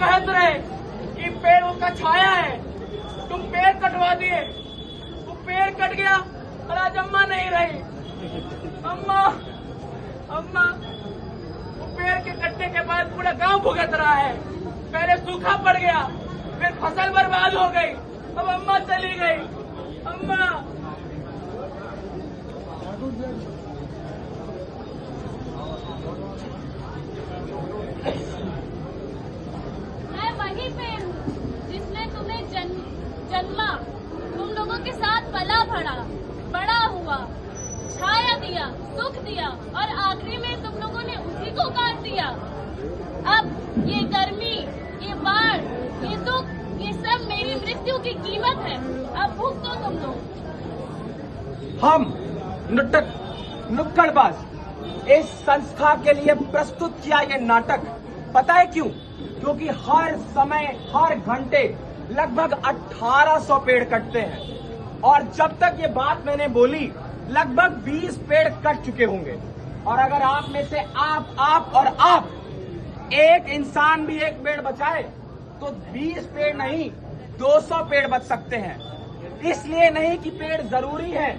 कहते रहे कि पेड़ उसका छाया है, तुम पेड़ कटवा दिए, वो पेड़ कट गया और आज अम्मा नहीं रही। अम्मा अम्मा वो पेड़ के कटने के बाद पूरा गांव भुगत रहा है। पहले सूखा पड़ गया, फिर फसल बर्बाद हो गई, अब अम्मा चली गई। अम्मा मैं वही पेड़ हूँ जिसने तुम्हें जन्मा, तुम लोगों के साथ पला बढ़ा, बड़ा हुआ, छाया दिया, सुख दिया और आखिरी में तुम लोगों ने उसी को काट दिया। अब ये गर्मी, ये बाढ़, ये दुख, ये सब मेरी मृत्यु की कीमत है। अब भुगतो तुम लोग। हम नुक्कड़बाज इस संस्था के लिए प्रस्तुत किया ये नाटक, पता है क्यों? क्योंकि हर समय हर घंटे लगभग 1800 पेड़ कटते हैं और जब तक ये बात मैंने बोली लगभग 20 पेड़ कट चुके होंगे। और अगर आप में से आप और आप एक इंसान भी एक पेड़ बचाए तो 20 पेड़ नहीं 200 पेड़ बच सकते हैं। इसलिए नहीं कि पेड़ जरूरी है,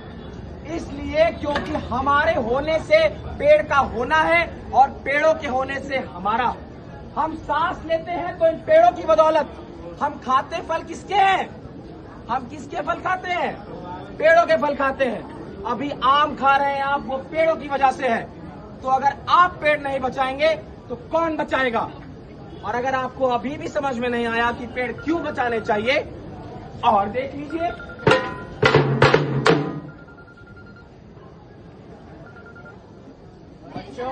इसलिए क्योंकि हमारे होने से पेड़ का होना है और पेड़ों के होने से हमारा। हम सांस लेते हैं तो इन पेड़ों की बदौलत। हम खाते फल किसके हैं? हम किसके फल खाते हैं? पेड़ों के फल खाते हैं। अभी आम खा रहे हैं आप, वो पेड़ों की वजह से है। तो अगर आप पेड़ नहीं बचाएंगे तो कौन बचाएगा? और अगर आपको अभी भी समझ में नहीं आया कि पेड़ क्यों बचाने चाहिए, और देख लीजिए। बच्चों,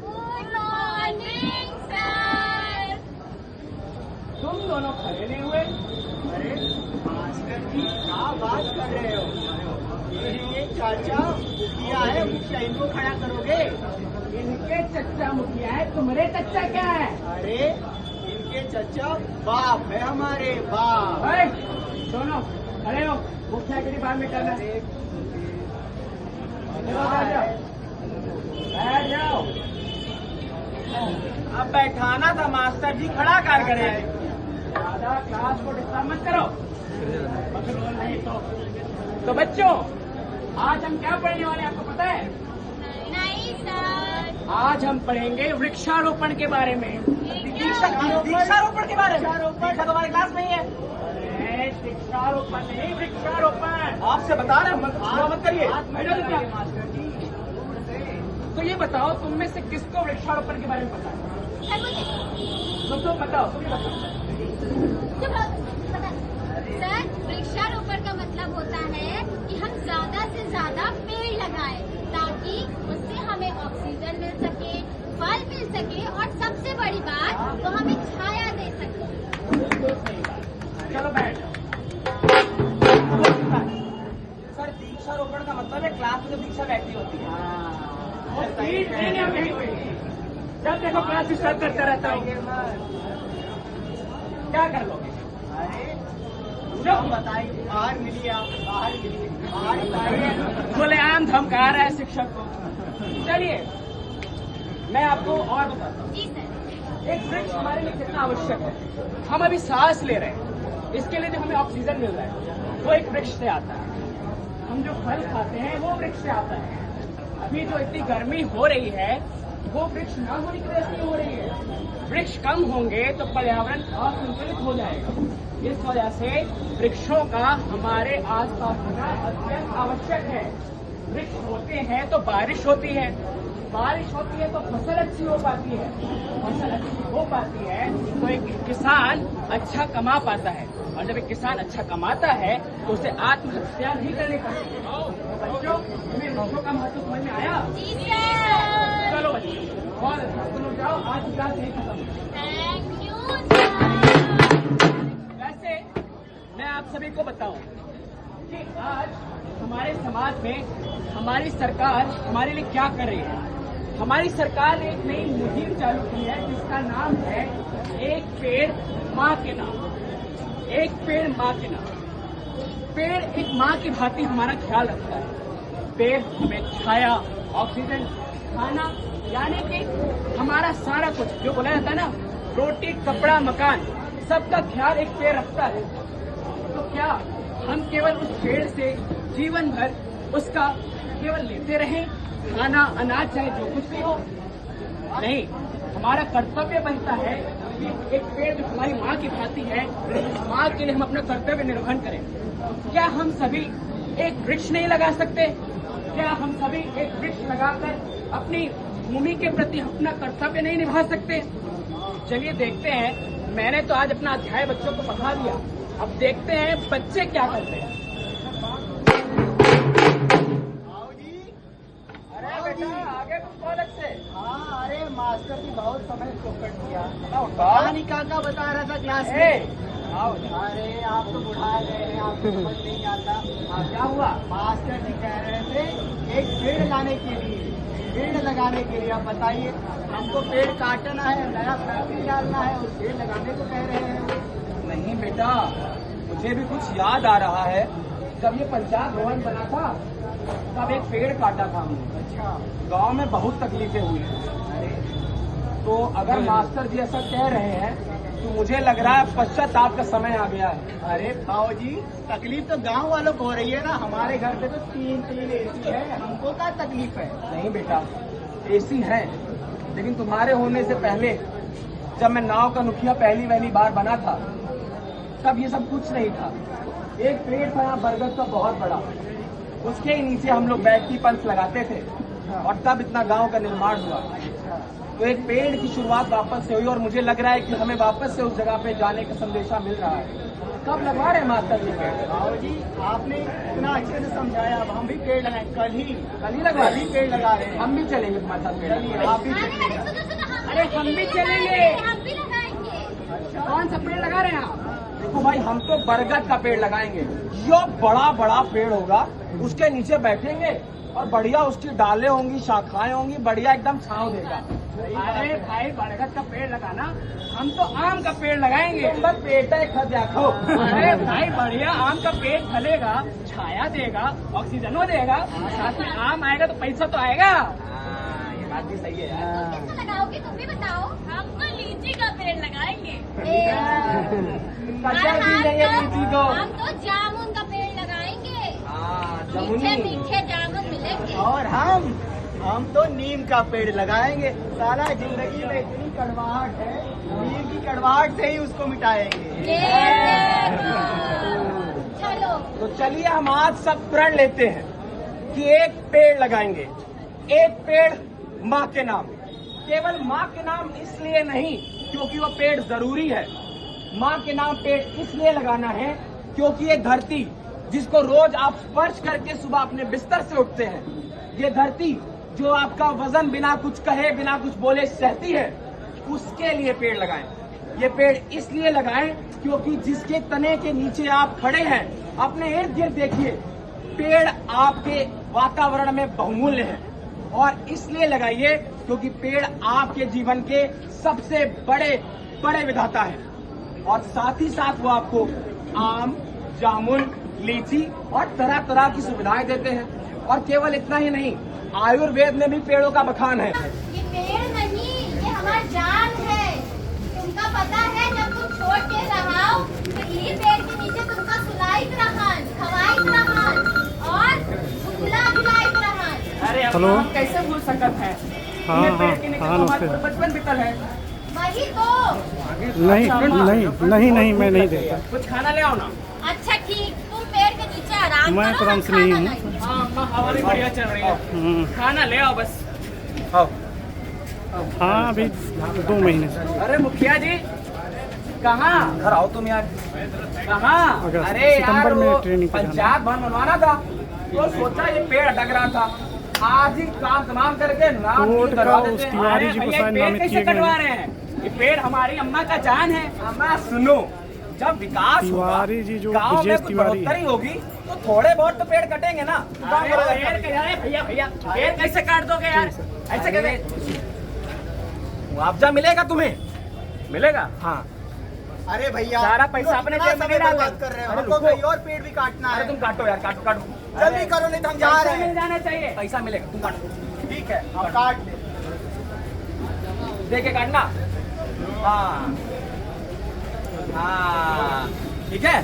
गुड मॉर्निंग सर। तुम दोनों खड़े नहीं हुए? अरे मास्टर जी क्या बात कर रहे हो? ये चाचा मुखिया है, मुखिया इनको खड़ा करोगे? इनके चच्चा मुखिया है, तुम्हारे चच्चा क्या है? अरे इनके चच्चा बाप है, हमारे बाप। सुनो, खड़े हो, मुखिया के लिए बाहर में करना। बैठ जाओ। अब बैठाना था मास्टर जी, खड़ा कर करे। ज्यादा क्लास को डिस्टर्ब मत करो। नहीं तो बच्चों, आज हम क्या पढ़ने वाले हैं आपको पता है? नहीं सर। आज हम पढ़ेंगे वृक्षारोपण के बारे में। वृक्षारोपण के बारे में? दीक्षा तुम्हारे क्लास में ही है। अरे वृक्षारोपण नहीं, वृक्षारोपण आपसे बता रहे हैं, मत करिए। तो ये बताओ, तुम में से किसको वृक्षारोपण के बारे में पता है? तो बताओ, तुम बताओ। सर, वृक्षारोपण का मतलब होता है कि हम ज्यादा से ज्यादा पेड़ लगाएं ताकि उससे हमें ऑक्सीजन मिल सके, फल मिल सके और सबसे बड़ी बात वो हमें छाया दे सके। चलो बैठ जाओ। सर, दीक्षारोपण का मतलब है क्लास में जो दीक्षा बैठी होती है। जब देखो क्लास डिस्टर्ब करता रहता हूँ, क्या कर लोगे? बताइए, बाहर मिलिए आप, बाहर मिलिए। खुलेआम धमका रहा है शिक्षक को। चलिए मैं आपको और बताता हूँ। जी सर। एक वृक्ष हमारे लिए कितना आवश्यक है। हम अभी सांस ले रहे हैं, इसके लिए जो हमें ऑक्सीजन मिल रहा है वो एक वृक्ष से आता है। हम जो फल खाते हैं वो वृक्ष से आता है। अभी जो इतनी गर्मी हो रही है वो वृक्ष न होने की वजह से हो रही है। वृक्ष कम होंगे तो पर्यावरण असंतुलित हो जाएगा। इस वजह से वृक्षों का हमारे आसपास होना अत्यंत आवश्यक है। वृक्ष होते हैं तो बारिश होती है, बारिश होती है तो फसल अच्छी हो पाती है, फसल अच्छी हो पाती है तो एक किसान अच्छा कमा पाता है, और जब एक किसान अच्छा कमाता है तो उसे आत्महत्या नहीं करनी पड़ती। तो बच्चों, तुम्हें वृक्षों का महत्व समझ में आया? चलो बच्चों, और तुम जाओ, आज की क्लास नहीं खत्म। Thank you sir. वैसे मैं आप सभी को बताऊं कि आज हमारे समाज में हमारी सरकार हमारे लिए क्या कर रही है। हमारी सरकार ने एक नई मुहिम चालू की है जिसका नाम है एक पेड़ माँ के नाम। एक पेड़ माँ के नाम। पेड़ एक माँ की भांति हमारा ख्याल रखता है। पेड़ हमें छाया, ऑक्सीजन, खाना, यानी कि हमारा सारा कुछ जो बोला जाता है ना, रोटी, कपड़ा, मकान, सबका ख्याल एक पेड़ रखता है। तो क्या हम केवल उस पेड़ से जीवन भर उसका केवल लेते रहें, खाना, अनाज, चाहे जो कुछ भी हो? नहीं, हमारा कर्तव्य बनता है कि एक पेड़ जो हमारी माँ की भांति है, उस माँ के लिए हम अपना कर्तव्य निर्वहन करें। क्या हम सभी एक वृक्ष नहीं लगा सकते? क्या हम सभी एक वृक्ष लगाकर अपनी भूमि के प्रति अपना कर्तव्य नहीं निभा सकते? चलिए देखते हैं। मैंने तो आज अपना अध्याय बच्चों को पढ़ा दिया, अब देखते हैं बच्चे क्या करते हैं। अरे बेटा, आगे तुम कॉलेज से। हाँ, अरे मास्टर जी बहुत समय चौकट किया। बताओ। कहानी काका बता रहा था क्लास ए, में। आओ। अरे आप तो बुढ़ा गए हैं, आपको समझ नहीं आता। क्या हुआ? मास्टर जी कह रहे थे एक पेड़ लगाने के लिए, पेड़ लगाने के लिए। आप बताइए, हमको पेड़ काटना है, नया प्रकृति डालना है और पेड़ लगाने को कह रहे हैं। नहीं बेटा, मुझे भी कुछ याद आ रहा है। जब ये पंचायत भवन बना था तब एक पेड़ काटा था हमने। अच्छा, गांव में बहुत तकलीफें हुई हैं। तो अगर मास्टर जी ऐसा कह रहे हैं तो मुझे लग रहा है पश्चाताप का समय आ गया है। अरे भाव जी, तकलीफ तो गांव वालों को हो रही है ना। हमारे घर पे तो तीन एसी है, हमको क्या तकलीफ है? नहीं बेटा, एसी है, लेकिन तुम्हारे होने से पहले जब मैं नाव का मुखिया पहली बार बना था तब ये सब कुछ नहीं था। एक पेड़ था यहाँ बरगद का बहुत बड़ा, उसके ही नीचे हम लोग बैठकी पंथ लगाते थे और तब इतना गांव का निर्माण हुआ। तो एक पेड़ की शुरुआत वापस से हुई और मुझे लग रहा है कि हमें वापस से उस जगह पे जाने का संदेशा मिल रहा है। कब लगवा रहे हैं मास्टर जी पेड़? भाव जी, आपने इतना अच्छे से समझाया। अब हम भी पेड़ लगाए, कल ही लगवा कल ही पेड़ लगा रहे हैं। हम भी चलेंगे तुम्हारे साथ पेड़ चलिए, लगाने। आप भी अरे चलिए। सुनो सुनो, अरे हम भी चलेंगे। हम भी लगाएंगे। कौन सा पेड़ लगा रहे हैं आप? देखो भाई, हम तो बरगद का पेड़ लगाएंगे। जो बड़ा बड़ा पेड़ होगा उसके नीचे बैठेंगे और बढ़िया उसकी डालें होंगी, शाखाएं होंगी, बढ़िया एकदम छांव देगा। अरे भाई, बरगद का पेड़ लगाना, हम तो आम का पेड़ लगाएंगे। तुम बस पेड़ है खा देखो। अरे भाई, बढ़िया आम का पेड़ फलेगा, छाया देगा, ऑक्सीजनो देगा, साथ में आम आएगा तो पैसा तो आएगा। ये बात भी सही है यार। तुम किसका लगाओगे? तुम भी बताओ। हम तो लीची का पेड़ लगाएंगे। कच्चा भी नहीं है लीची तो। हम तो जामुन का पेड़ लगाएंगे। मीठे जामुनी। मीठे जामुन मिलेंगे। और हम तो नीम का पेड़ लगाएंगे। सारा जिंदगी में इतनी कड़वाहट है, नीम की कड़वाहट से ही उसको मिटाएंगे। ये देखो। चलो। तो चलिए हम आज सब प्रण लेते हैं कि एक पेड़ लगाएंगे। एक पेड़ माँ के नाम। केवल माँ के नाम इसलिए नहीं क्योंकि वो पेड़ जरूरी है। माँ के नाम पेड़ इसलिए लगाना है क्योंकि ये धरती जिसको रोज आप स्पर्श करके सुबह अपने बिस्तर से उठते हैं, ये धरती जो आपका वजन बिना कुछ कहे बिना कुछ बोले सहती है, उसके लिए पेड़ लगाएं। ये पेड़ इसलिए लगाएं क्योंकि जिसके तने के नीचे आप खड़े हैं, अपने इर्द गिर्द देखिए, पेड़ आपके वातावरण में बहुमूल्य है। और इसलिए लगाइए क्योंकि पेड़ आपके जीवन के सबसे बड़े बड़े विधाता है। और साथ ही साथ वो आपको आम, जामुन, लीची और तरह तरह की सुविधाएं देते हैं। और केवल इतना ही नहीं, आयुर्वेद में भी पेड़ों का बखान है। ये पेड़ नहीं, ये हमारा जान है। तुमका पता है, जब तुम छोटे रहो तो ये पेड़ के नीचे तुमका सुलाइत रहन, खवाइत रहन और झूला झुलाइत रहन। अरे अब हेलो। हम कैसे भूल सकत हैं? हाँ, ये पेड़ हाँ, के नीचे हाँ, तो हमारा नमस्ते। पूरा बचपन बीतल है। वही तो। नहीं मैं नहीं देता। कुछ खाना ले आओ ना। अच्छा ठीक, तुम पेड़ के नीचे आराम मैं करो, तो हम से नहीं खाना हूँ। लाएंगे। हाँ अम्मा, हवा भी बढ़िया चल रही है। खाना ले आओ बस। हाँ, अभी 2 महीने से। अरे मुखिया जी, कहाँ घर आओ तुम यार। कहाँ? अगस्त, अरे यार, सितंबर में वो ट्रेनिंग पे जाना। पंचायत भवन बनवाना था तो सोचा ये पेड़ अटक रहा था, आज ही काम तमाम करके नाम कोर्ट भी का करवा उस देते हैं। तिवारी अरे जी को भैया, शायद पेड़ नामित कैसे किए गए कटवा हैं। रहे हैं? ये पेड़ हमारी अम्मा का जान है। अम्मा सुनो, जब विकास होगा, तिवारी जी जो गांव में ब्रजेश कुछ तिवारी है। बढ़ोतरी होगी तो थोड़े बहुत तो पेड़ कटेंगे ना। अरे पेड़ भैया पेड़ कैसे काट दोगे यार? ऐसे कैसे? मुआवजा मिलेगा तुम्हें? मिलेगा? हाँ। अरे भैया, सारा पैसा अपने कितना जेब में समय डाल बर्बाद दो। कर रहे हो। अरे हमको रुको। कहीं और पेड़ भी काटना अरे है। तुम काटो यार, काटो काटो। जल्दी करो, नहीं तो हम जा पैसा रहे मिल हैं। जाना चाहिए। पैसा मिलेगा, तुम काटो। ठीक है, हम काट ले। देखे काटना। हाँ हाँ ठीक है,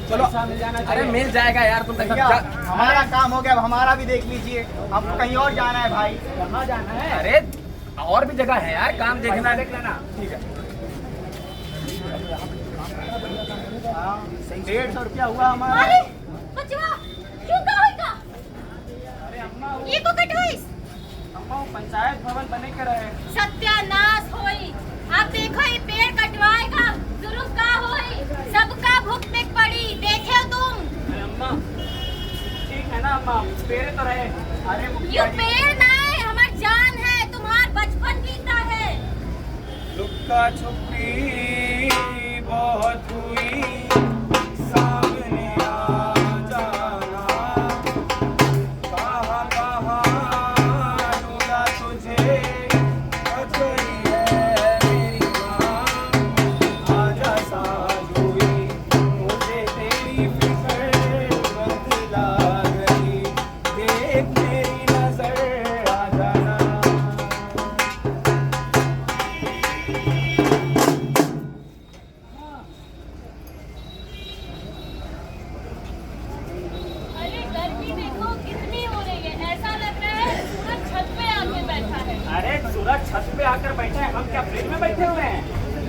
चलो मिल जाना अरे चाहिए। मिल जाएगा यार, तुम भैया हमारा काम हो गया, अब हमारा भी देख लीजिए, हमको कहीं और जाना है भाई। कहाँ जाना है? अरे और भी जगह है यार, काम देखना देख लेना। ठीक है। 150 रुपया हुआ हमारा। अरे बचवा क्यों का होगा? अरे अम्मा ये को कटवाइस अम्मा वो पंचायत भवन बने के रहे। सत्यानाश होई। अब देखो ये पेड़ कटवाएगा जुर्म का होई, सबका भुगतने पड़ी, देखे हो तुम। अरे अम्मा ठीक है ना अम्मा, पेड़ तो रहे। अरे ये मुखिया जी, पेड़ ना है, हमार जान है, तुम्हार बचपन बीता है। लुक्का छुपी बहुत हुई, सामने आ जाना, कहाँ कहाँ ढूंढा तुझे, अजई है मेरी माँ, आजा साथ हुई, मुझे तेरी फिक्र बतला गई, देख मेरी नजर आ जाना। अरे गर्मी देखो कितनी हो रही है, ऐसा लग रहा है सूरज छत पे आके बैठा है। अरे सूरज छत पे आकर बैठे हैं, हम क्या फ्रिज में बैठे हुए हैं?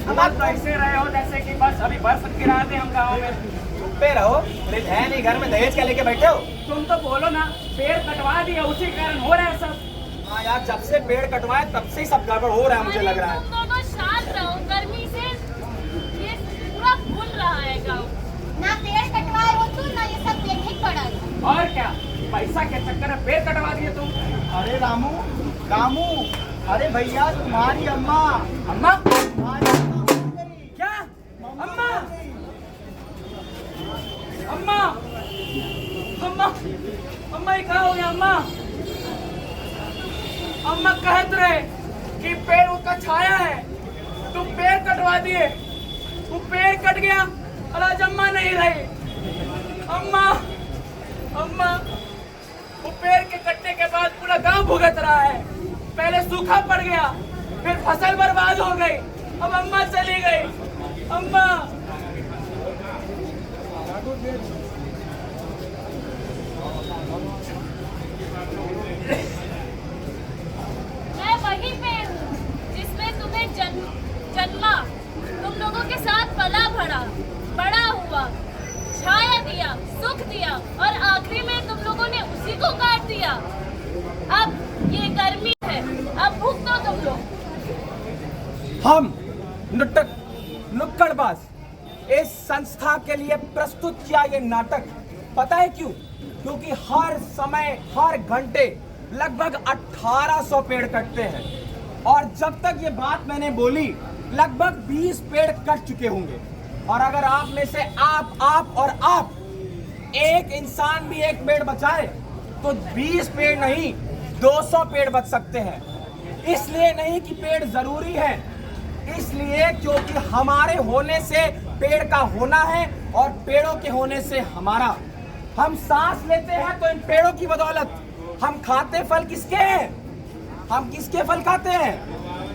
हम आप तो ऐसे रहे हो जैसे कि बस अभी बर्फ गिरा दे हम गाँव में। चुप पे रहो, फ्रिज है नहीं घर में, दहेज क्या लेके बैठे हो? तुम तो बोलो ना, पेड़ कटवा दिया उसी कारण हो रहा है सब। हाँ यार, जब से पेड़ कटवाए तब से ही सब गड़बड़ हो रहा है, मुझे लग रहा है। तुम दोनों शांत रहो, गर्मी से ये पूरा फूल रहा है गाँव। ना पेड़ कटवाए हो तुम, ना ये सब देखे पड़ा। और क्या, पैसा के चक्कर में पेड़ कटवा दिए तुम। अरे रामू, रामू, अरे भैया तुम्हारी अम्मा, अम्मा तुम्हारी अम्मा मर गई। क्या? अम्मा अम्मा अम्मा अम्मा ये कहाँ हो गया अम्मा? अम्मा कहत रहे कि पेड़ उसका छाया है, तुम पेड़ कटवा दिए, वो पेड़ कट गया और आज अम्मा नहीं रही। अम्मा अम्मा वो पेड़ के कटने के बाद पूरा गांव भुगत रहा है। पहले सूखा पड़ गया, फिर फसल बर्बाद हो गई, अब अम्मा चली गई। अम्मा मैं वही पेड़ हूँ जिसमें तुम्हें जन्मा, तुम लोगों के साथ पला भरा, बड़ा हुआ, छाया दिया, सुख दिया और आखिरी में तुम लोगों ने उसी को काट दिया। अब ये गर्मी है, अब भुगतो तुम लोग। हम नुक्कड़बाज इस संस्था के लिए प्रस्तुत किया ये नाटक, पता है क्यों? क्योंकि हर समय हर घंटे लगभग 1800 पेड़ कटते हैं और जब तक ये बात मैंने बोली लगभग 20 पेड़ कट चुके होंगे। और अगर आप में से आप और आप एक इंसान भी एक पेड़ बचाए तो 20 पेड़ नहीं 200 पेड़ बच सकते हैं। इसलिए नहीं कि पेड़ जरूरी है, इसलिए क्योंकि हमारे होने से पेड़ का होना है और पेड़ों के होने से हमारा। हम सांस लेते हैं तो इन पेड़ों की बदौलत। हम खाते फल किसके हैं? हम किसके फल खाते हैं?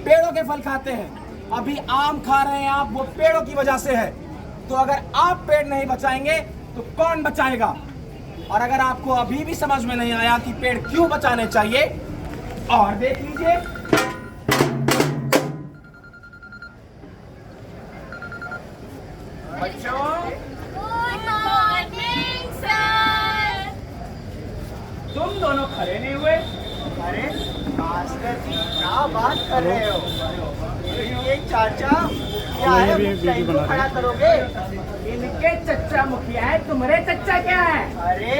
पेड़ों के फल खाते हैं। अभी आम खा रहे हैं आप, वो पेड़ों की वजह से है। तो अगर आप पेड़ नहीं बचाएंगे तो कौन बचाएगा? और अगर आपको अभी भी समझ में नहीं आया कि पेड़ क्यों बचाने चाहिए, और देख लीजिए। बच्चों गुड मॉर्निंग सर। तुम दोनों खड़े नहीं हुए। अरे मास्टर जी क्या बात कर रहे हो? ये चाचा क्या है, ये भी मुझसे वीडियो इनको बना खड़ा रहे हैं। इनके करोगे? चच्चा मुखिया है, तुम्हारे चच्चा क्या है? अरे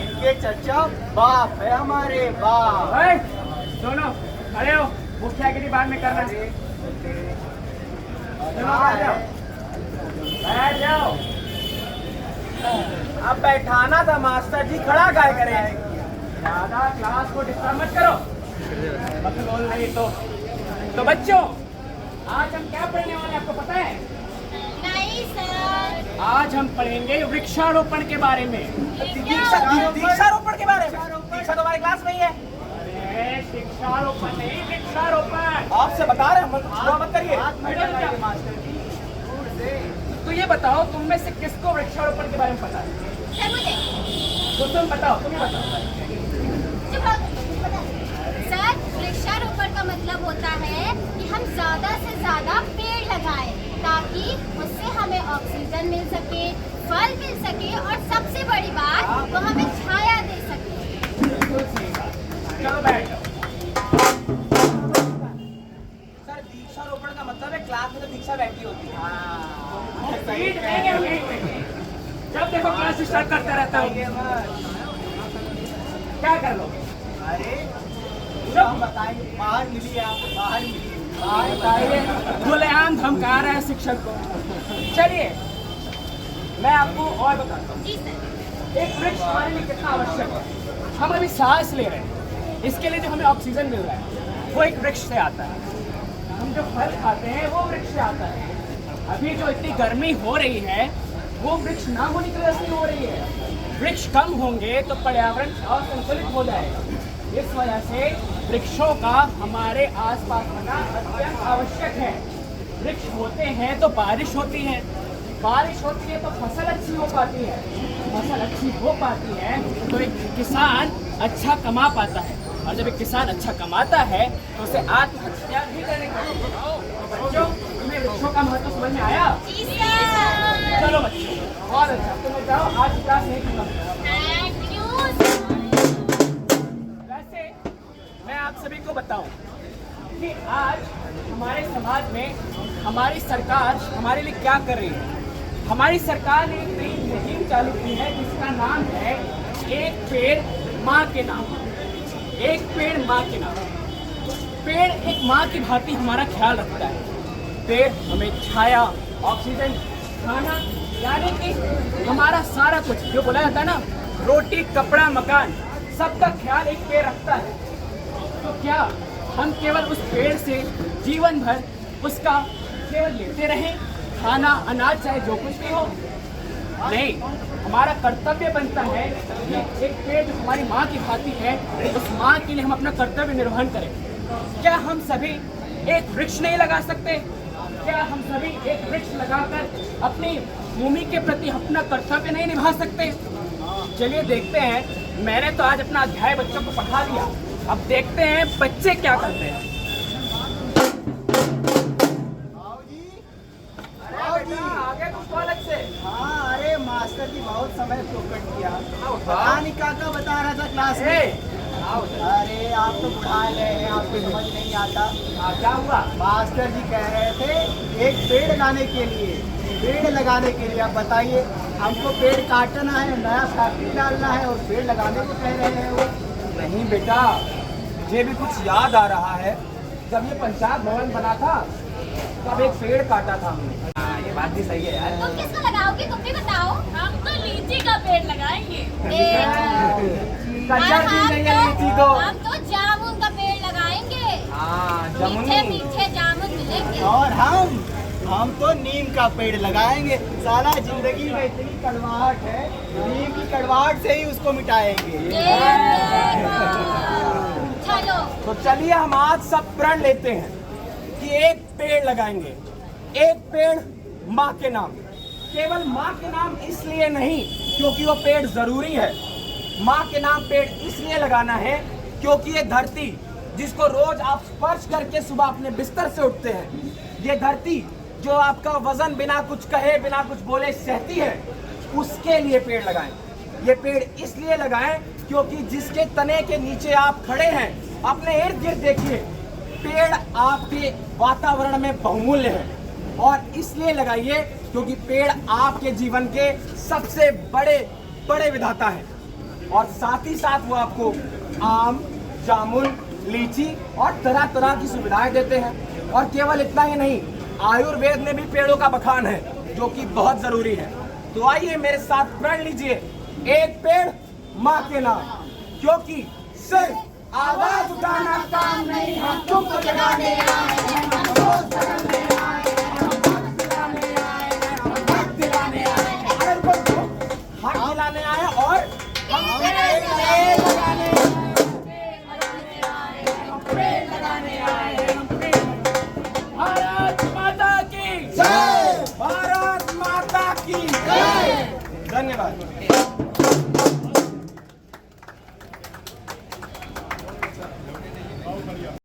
इनके चचा बाप है, हमारे बाप। ओए, दोनों खड़े हो, मुखियागिरी बाद में करना। चलो, बैठ जाओ, बैठ जाओ। अब बैठाना था मास्टर जी, खड़ा काय करें? ज्यादा क्लास को डिस्टर्ब मत करो, मत बोल नहीं तो बच्चों आज हम क्या पढ़ने वाले हैं आपको पता है? नहीं सर। आज हम पढ़ेंगे वृक्षारोपण के बारे में। दीक्षारोपण के बारे में। दीक्षा तो हमारे क्लास में ही है। वृक्षारोपण नहीं, वृक्षारोपण। आपसे बता रहे हैं, हुआ मत करिए। हाथ में लगाइए मास्टर जी, दूर से। तो ये बताओ, तुम में से किसको वृक्षारोपण के बारे में पता है? सर मुझे तो तुम बताओ, तुम्हें बताओ। चुप रहो। सर वृक्षारोपण का मतलब होता है कि हम ज्यादा से ज्यादा पेड़ लगाएं ताकि उससे हमें ऑक्सीजन मिल सके, फल मिल सके और सबसे बड़ी बात वो हमें छाया दे सके। बिल्कुल सही बात। चलो बैठ जाओ। सर दीक्षारोपण का मतलब है क्लास में तो दीक्षा बैठी होती है। सीट देंगे हम एक में। जब देखो क्लास स्टार्ट करता रहता हूँ। क्या कर लोगे? अरे हम बताएंगे, बाहर मिली आपको, बाहर मिली, बाहर बताइए। खुलेआम धमका रहा है शिक्षक को। चलिए मैं आपको और बताता हूँ जी सर। एक वृक्ष हमारे लिए कितना आवश्यक है। हम अभी सांस ले रहे हैं, इसके लिए जो हमें ऑक्सीजन मिल रहा है वो एक वृक्ष से आता है। हम जो फल खाते हैं वो वृक्ष से आता है। अभी जो इतनी गर्मी हो रही है वो वृक्ष ना होने की वजह से हो रही है। वृक्ष कम होंगे तो पर्यावरण असंतुलित हो जाएगा। इस वजह से वृक्षों का हमारे आसपास होना अत्यंत आवश्यक है। वृक्ष होते हैं तो बारिश होती है, बारिश होती है तो फसल अच्छी हो पाती है, फसल अच्छी हो पाती है तो एक किसान अच्छा कमा पाता है, और जब एक किसान अच्छा कमाता है तो उसे आत्महत्या भी करनी पड़ती है। तो बच्चों, तुम्हें वृक्षों का महत्व समझ में आया? जी सर। चलो बच्चों, बहुत अच्छा। तुम जाओ, आज क्लास नहीं खत्म। Thank you sir. वैसे मैं आप सभी को बताऊं कि आज हमारे समाज में हमारी सरकार हमारे लिए क्या कर रही है। हमारी सरकार ने एक नई मुहिम चालू की है जिसका नाम है एक पेड़ माँ के नाम। एक पेड़ माँ के नाम। पेड़ एक माँ की भांति हमारा ख्याल रखता है। पेड़ हमें छाया, ऑक्सीजन, खाना, यानी कि हमारा सारा कुछ जो बोला जाता है ना, रोटी, कपड़ा, मकान, सबका ख्याल एक पेड़ रखता है। तो क्या हम केवल उस पेड़ से जीवन भर उसका केवल लेते रहें, खाना, अनाज, चाहे जो कुछ भी हो? नहीं, हमारा कर्तव्य बनता है कि एक पेड़ जो हमारी माँ की भांति है, उस माँ के लिए हम अपना कर्तव्य निर्वहन करें। क्या हम सभी एक वृक्ष नहीं लगा सकते? क्या हम सभी एक वृक्ष लगाकर अपनी भूमि के प्रति अपना कर्तव्य नहीं निभा सकते? चलिए देखते हैं। मैंने तो आज अपना अध्याय बच्चों को पढ़ा दिया, अब देखते हैं बच्चे क्या करते हैं। आगे कुछ अलग से। हाँ, अरे मास्टर जी बहुत समय चौकट किया, पता नहीं काका बता रहा था क्लास में। अरे आप तो बुढ़ा गए हैं, आपको समझ नहीं आता। क्या हुआ? मास्टर जी कह रहे थे एक पेड़ लगाने के लिए, पेड़ लगाने के लिए। आप बताइए, हमको पेड़ काटना है, नया फैक्ट्री डालना है और पेड़ लगाने को कह रहे हैं वो। नहीं बेटा, मुझे भी कुछ याद आ रहा है। जब ये पंचायत भवन बना था तब एक पेड़ काटा था हमने। हाँ, ये बात भी सही है यार। तुम किसको लगाओगे? तुम भी बताओ। हम तो लीची का पेड़ लगाएंगे। कच्चा चीज नहीं है लीची तो। हम तो जामुन का पेड़ लगाएंगे। हाँ, जामुन। मीठे मीठे जामुन मिलेंगे। और हम तो नीम का पेड़ लगाएंगे। साला जिंदगी में इतनी कड़वाहट है, नीम की कड़वाहट से ही उसको मिटाएंगे। चलो तो चलिए हम आज सब प्रण लेते हैं कि एक पेड़ लगाएंगे। एक पेड़ माँ के नाम। केवल माँ के नाम इसलिए नहीं क्योंकि वो पेड़ जरूरी है। माँ के नाम पेड़ इसलिए लगाना है क्योंकि ये धरती जिसको रोज आप स्पर्श करके सुबह अपने बिस्तर से उठते हैं, ये धरती जो आपका वजन बिना कुछ कहे, बिना कुछ बोले सहती है, उसके लिए पेड़ लगाएं। ये पेड़ इसलिए लगाएं क्योंकि जिसके तने के नीचे आप खड़े हैं, अपने इर्द गिर्द देखिए, पेड़ आपके वातावरण में बहुमूल्य है। और इसलिए लगाइए क्योंकि पेड़ आपके जीवन के सबसे बड़े विधाता है। और साथ ही साथ वो आपको आम, जामुन, लीची और तरह तरह की सुविधाएं देते हैं। और केवल इतना ही नहीं, आयुर्वेद में भी पेड़ों का बखान है जो कि बहुत जरूरी है। तो आइए मेरे साथ प्रण लीजिए, एक पेड़ माँ के नाम। क्योंकि सिर्फ आवाज उठाना काम नहीं, हम तुमको जगाने आए हैं, हम रोज